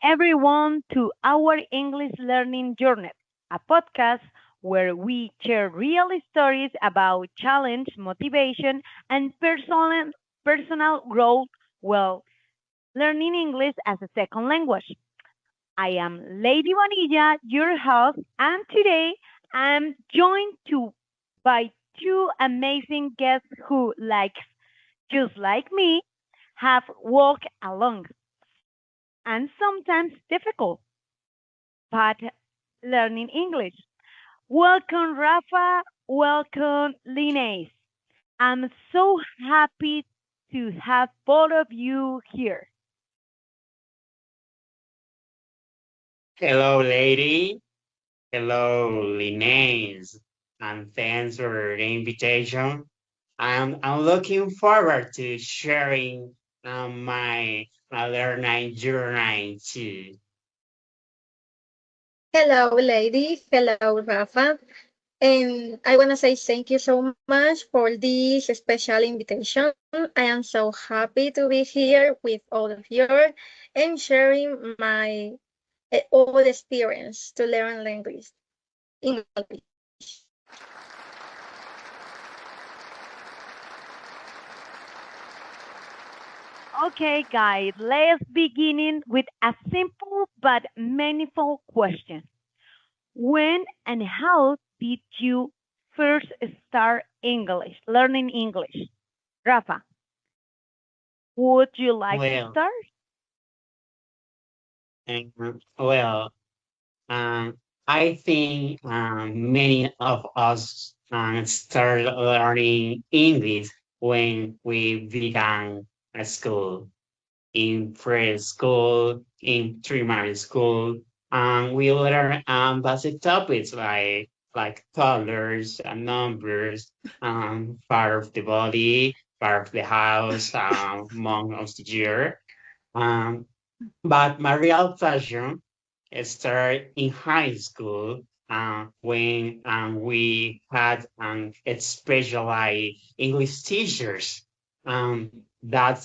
everyone to our English learning journey, a podcast where we share real stories about challenge, motivation, and personal growth while learning English as a second language. I am Lady Vanilla, your host, and today I'm joined by two amazing guests who, just like me, have walked along and sometimes difficult but learning English. Welcome, Rafa. Welcome, Linnaeus. I'm so happy to have both of you here. Hello, lady. Hello, Linnaeus. And thanks for the invitation. I'm looking forward to sharing my learning journey too. Hello, lady. Hello, Rafa. And I want to say thank you so much for this special invitation. I am so happy to be here with all of you and sharing my old experience to learn language, English. Okay, guys, let's begin with a simple but meaningful question. When and how did you first start English, learning English? Rafa, would you like to Well, start? well, I think many of us started learning English when we began at school. In preschool, in primary school, we learn basic topics like colors and numbers, part of the body, part of the house, month of the year. Um, but my real passion started in high school when we had especially English teachers. That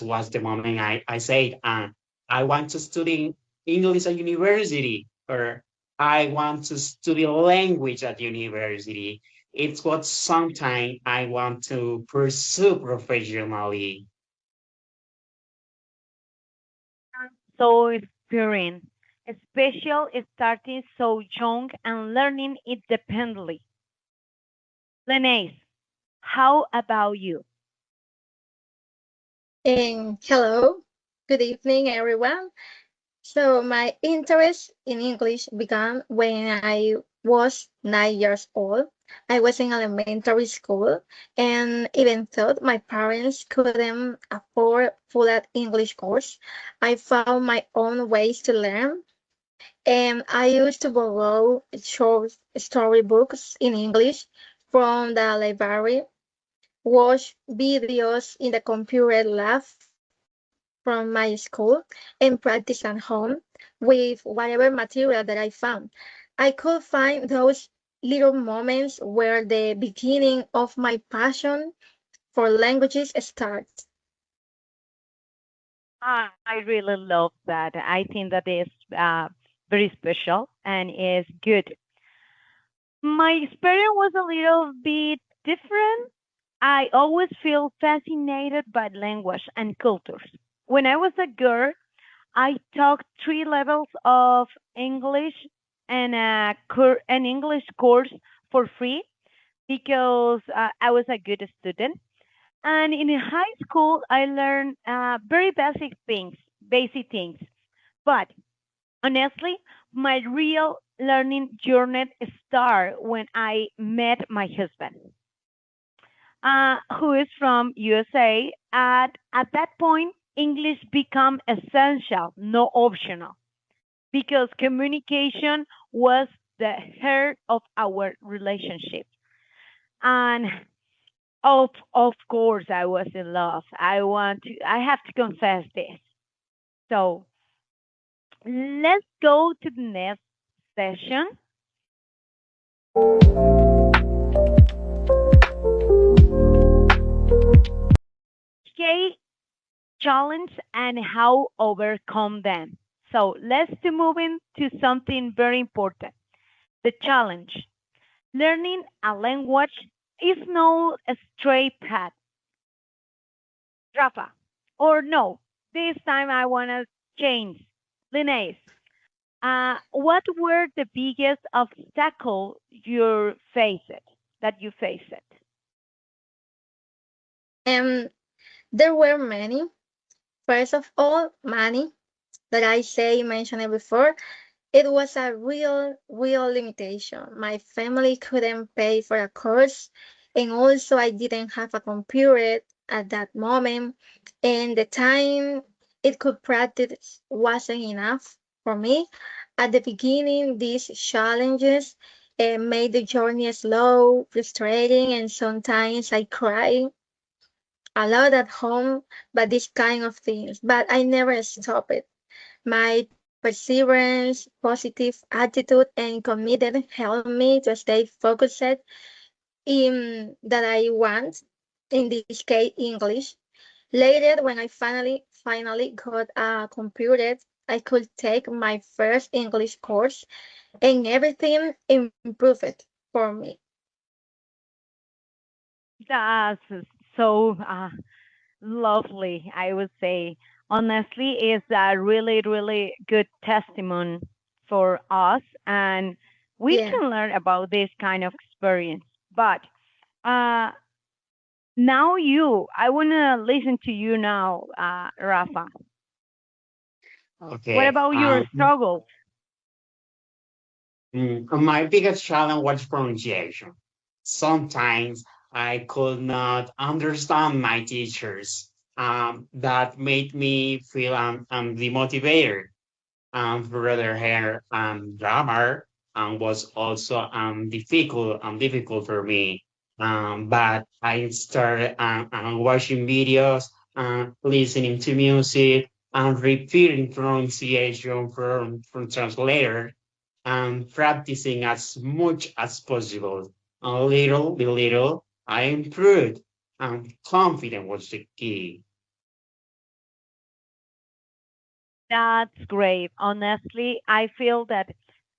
was the moment I said, I want to study English at university, or I want to study language at university. It's what sometime I want to pursue professionally. So inspiring, special starting so young and learning independently. Lenise, how about you? And hello, good evening, everyone. So my interest in English began when I was 9 years old. I was in elementary school and even though my parents couldn't afford full English course, I found my own ways to learn. And I used to borrow short storybooks in English from the library, watch videos in the computer lab from my school, and practice at home with whatever material that I found. I could find those little moments where the beginning of my passion for languages starts. I really love that. I think that is very special and is good. My experience was a little bit different. I always feel fascinated by language and cultures. When I was a girl, I took three levels of English and an English course for free because I was a good student. And in high school, I learned very basic things. But honestly, my real learning journey started when I met my husband, who is from USA. At that point, English became essential, no optional, because communication was the heart of our relationship. And of course, I was in love. I have to confess this. So let's go to the next session. Okay, challenge and how overcome them. So let's to move into something very important, the challenge. Learning a language is no straight path, Rafa. Or no, this time I want to change. Linnaeus, what were the biggest obstacle you faced? And there were many. First of all, money that mentioned it before. It was a real limitation. My family couldn't pay for a course, and also I didn't have a computer at that moment, and the time it could practice wasn't enough for me. At the beginning, these challenges made the journey slow, frustrating, and sometimes I cried a lot at home, but these kind of things. But I never stopped it. My perseverance, positive attitude, and committed helped me to stay focused in that I want, in this case, English. Later, when I finally got a computer, I could take my first English course, and everything improved for me. That's so lovely, I would say. Honestly, it's a really, really good testimony for us, and we Yeah. can learn about this kind of experience. But uh, now I want to listen to you now, Rafa. What Okay. about your struggles? My biggest challenge was pronunciation. Sometimes I could not understand my teachers. That made me feel demotivated. Further here, grammar was also difficult for me. But I started watching videos, listening to music, and repeating pronunciation from translator, and practicing as much as possible. And little by little, I improved, and confidence was the key. That's great. Honestly, I feel that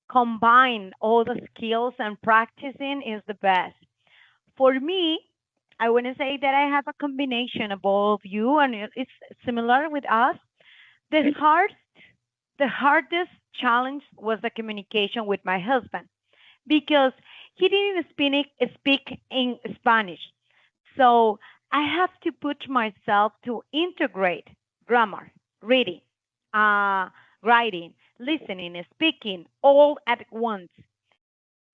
combine all the skills and practicing is the best. For me, I want to say that I have a combination of all of you, and it's similar with us. The hard, the hardest challenge was the communication with my husband because he didn't speak in Spanish. So I have to put myself to integrate grammar, reading, uh, writing, listening, speaking all at once.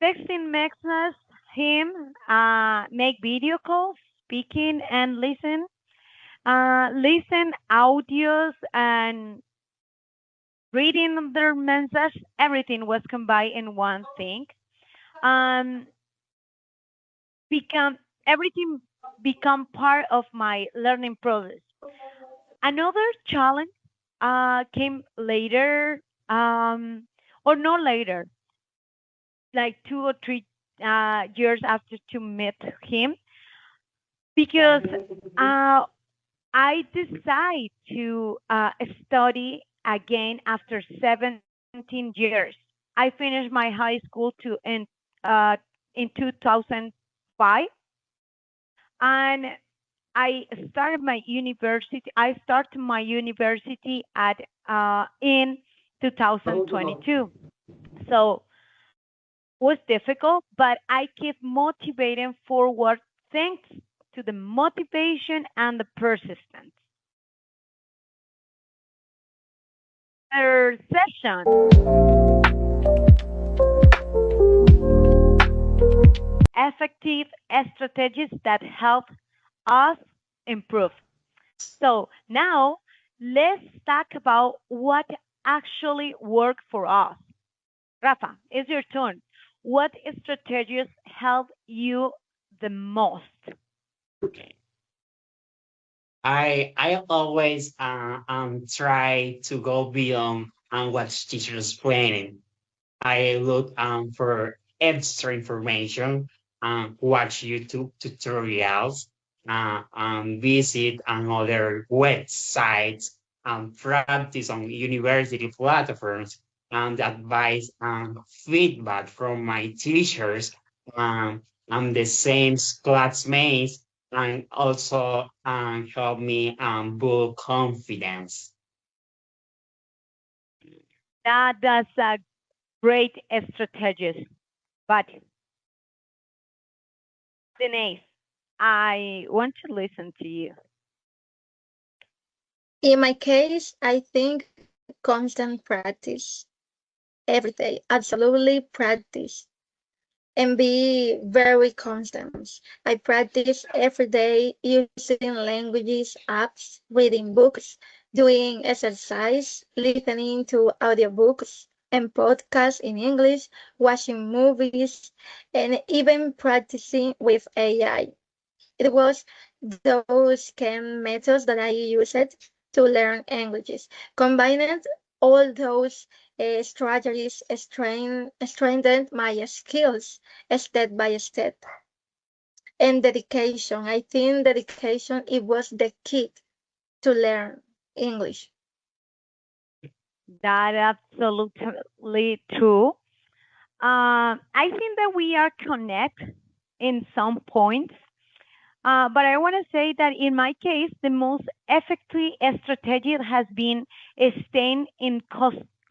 Texting makes us him make video calls, speaking and listen audios and reading their message. Everything was combined in one thing. Um, become everything become part of my learning process. Another challenge came later, or no later, like 2 or 3 years after to meet him, because uh, I decide to study again after 17 years. I finished my high school uh, in 2005, and I started my university at in 2022. So was difficult, but I keep motivating forward thanks to the motivation and the persistence. Third session, effective strategies that help us improve. So now let's talk about what actually work for us. Rafa, it's your turn. What strategies help you the most? I always try to go beyond what teachers planning. I look for extra information, watch YouTube tutorials, visit other websites, practice on university platforms and advice and feedback from my teachers and the same classmates and also help me build confidence. That's a great strategy. But Denise, I want to listen to you. In my case, I think constant practice every day, absolutely practice and be very constant. I practice every day using languages, apps, reading books, doing exercise, listening to audiobooks and podcasts in English, watching movies, and even practicing with AI. It was those can methods that I used to learn languages. Combined all those strategies strengthened my skills step by step. And dedication. I think dedication it was the key to learn English. That absolutely true. I think that we are connect in some points, but I want to say that in my case, the most effective strategy has been staying in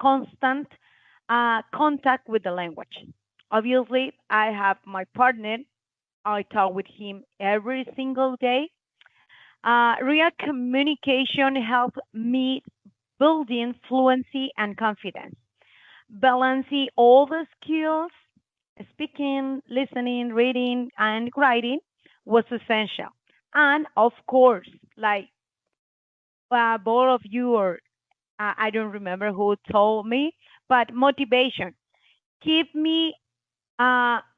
constant contact with the language. Obviously, I have my partner. I talk with him every single day. Real communication helps me building fluency and confidence. Balancing all the skills, speaking, listening, reading, and writing was essential. And of course, like both of you, or I don't remember who told me, but motivation keep me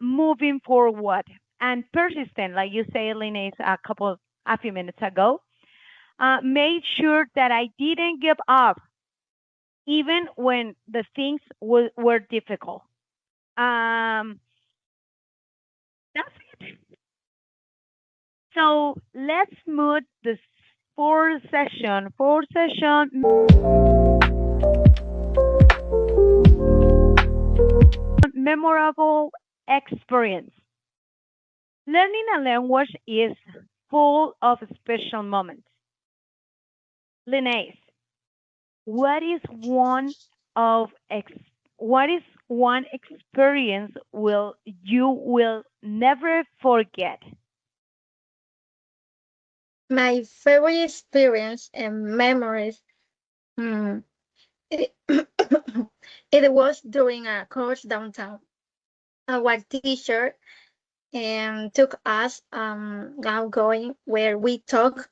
moving forward and persistent, like you said, Linus, a few minutes ago. Made sure that I didn't give up even when the things were difficult. Um, that's it. So let's move this fourth session, memorable experience. Learning a language is full of special moments. Linnaeus, what is of ex- what is one experience will you will never forget? My favorite experience and memories. hmm, it, it was during a course downtown. Our teacher took us outgoing where we talked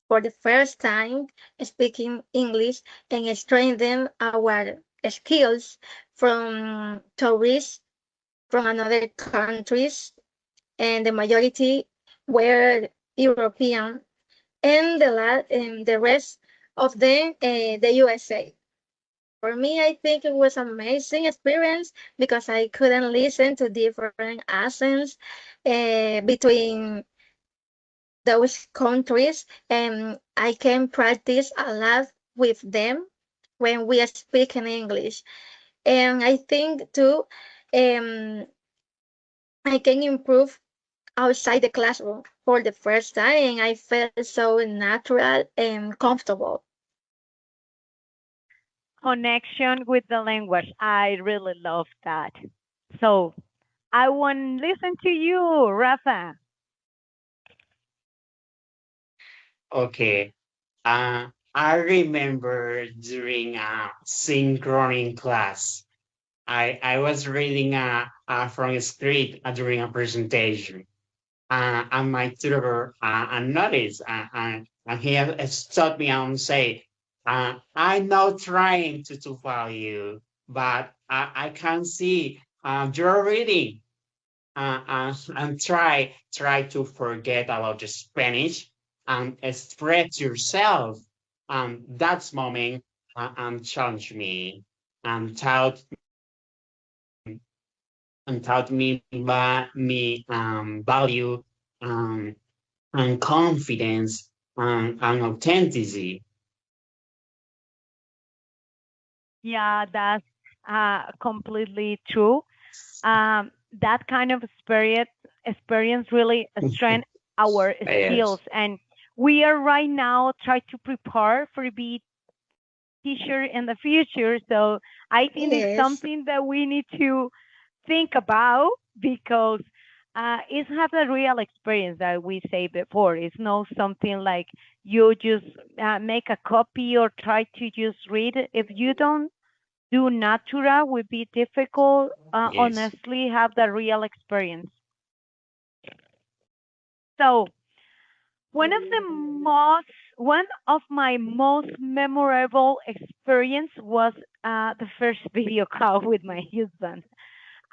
for the first time speaking English and strengthen our skills from tourists from another countries, and the majority were European, and the rest of them the USA. For me, I think it was amazing experience because I couldn't listen to different accents between those countries, and I can practice a lot with them when we are speaking English. And I think too, um, I can improve outside the classroom for the first time, and I felt so natural and comfortable. Connection with the language. I really love that. So I want to listen to you, Rafa. Okay. I remember during a synchroning class, I was reading from a script during a presentation, and my tutor noticed, and he stopped me and said, "I'm not trying to follow you, but I can see you're reading, and try to forget about the Spanish and express yourself." That moment challenged me and taught me value um, and confidence and authenticity. Yeah, that's completely true. That kind of experience really strengthens our skills, Yes. and we are right now trying to prepare for be teacher in the future. So I think it's Yes. something that we need to think about because it's have a real experience that we say before. It's not something like you just make a copy or try to just read. If you don't do natura, would be difficult. Yes. Honestly, have the real experience. So one of my most memorable experience was the first video call with my husband.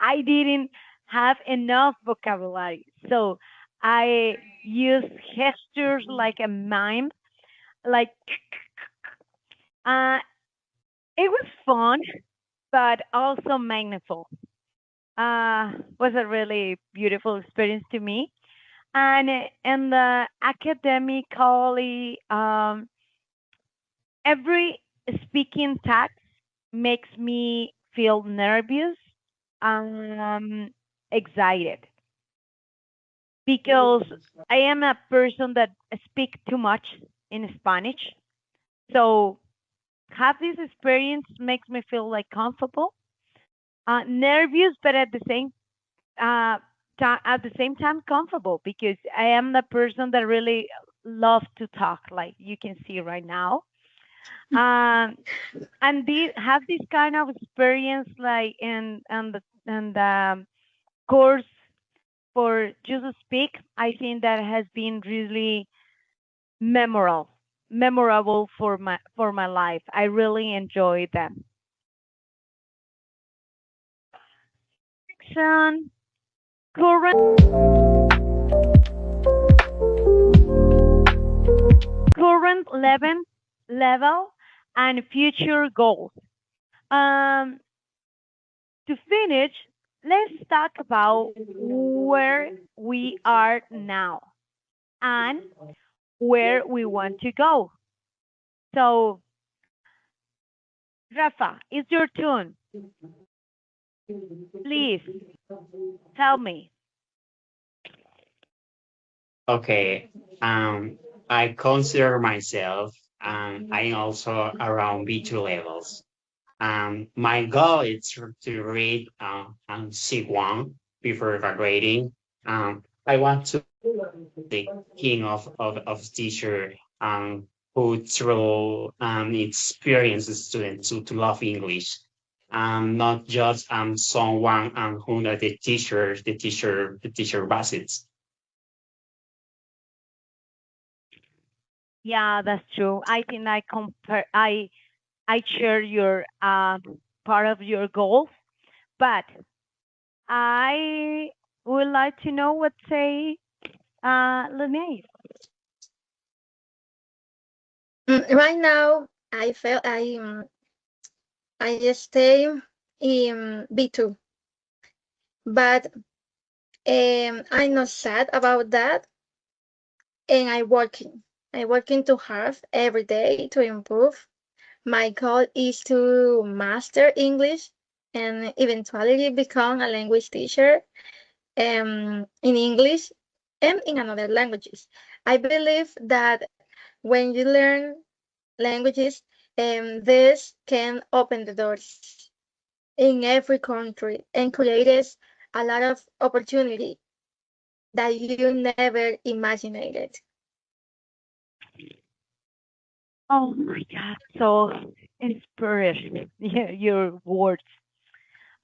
I didn't have enough vocabulary, so I used gestures like a mime, like uh, it was fun, but also meaningful. Was a really beautiful experience to me. And in the academically, every speaking task makes me feel nervous, um, excited because I am a person that speak too much in Spanish. So have this experience makes me feel like comfortable, nervous, but uh, at the same time comfortable because I am the person that really loves to talk, like you can see right now. Um, and have this kind of experience like in the course for just speak. I think that has been really memorable for my life. I really enjoy them. Action, current level and future goals. Um, to finish, let's talk about where we are now and where we want to go. So, Rafa, it's your turn. Please tell me. Okay. I consider myself, I'm also around B2 levels. My goal is to read C1 before graduating. I want to the king of teacher who through experience students to love English. Not just someone who know the teacher basis. Yeah, that's true. I think I share your part of your goals, but I would like to know what say Lene. Right now, I felt I just stay in B2, but I'm not sad about that, and I working too hard every day to improve. My goal is to master English and eventually become a language teacher in English and in another languages. I believe that when you learn languages, this can open the doors in every country and creates a lot of opportunity that you never imagined it. Oh my God, so inspiring. Yeah, your words.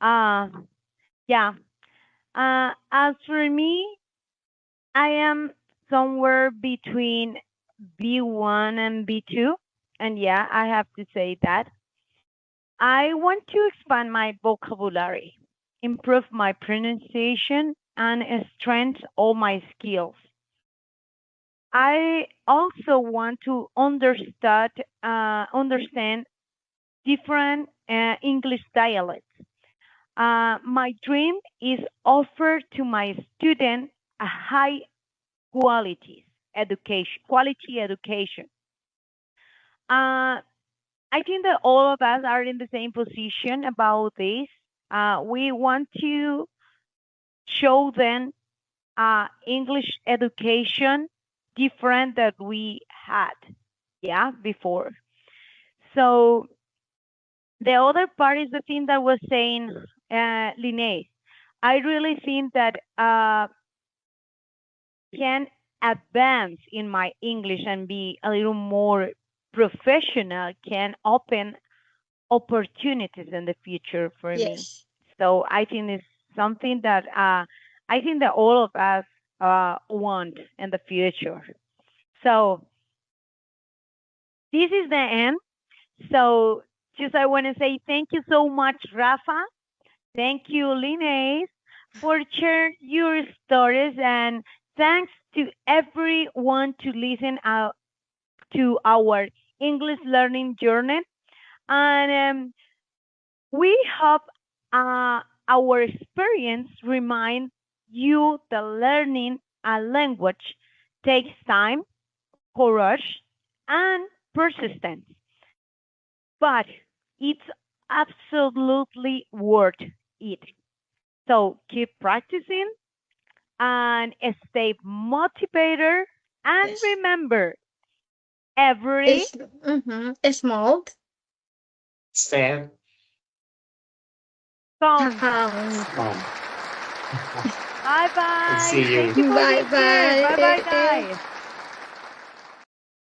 Uh, yeah. As for me, I am somewhere between B1 and B2. And yeah, I have to say that. I want to expand my vocabulary, improve my pronunciation, and strengthen all my skills. I also want to understand different English dialects. My dream is offer to my student a high quality education. Uh, I think that all of us are in the same position about this. We want to show them English education different that we had, yeah, before. So the other part is the thing that was saying Linnaeus. I really think that can advance in my English and be a little more professional can open opportunities in the future for me. Yes. So I think it's something that I think that all of us want in the future. So this is the end. So just I want to say thank you so much, Rafa. Thank you, Linnaeus, for sharing your stories, and thanks to everyone to listen to our English learning journey. And we hope our experience remind you that learning a language takes time, courage, and persistence, but it's absolutely worth it. So keep practicing and stay motivated. And Yes. remember, every It's small Step count. count. on. Bye bye. See Thank you. you for Bye being here. Bye bye, bye. guys.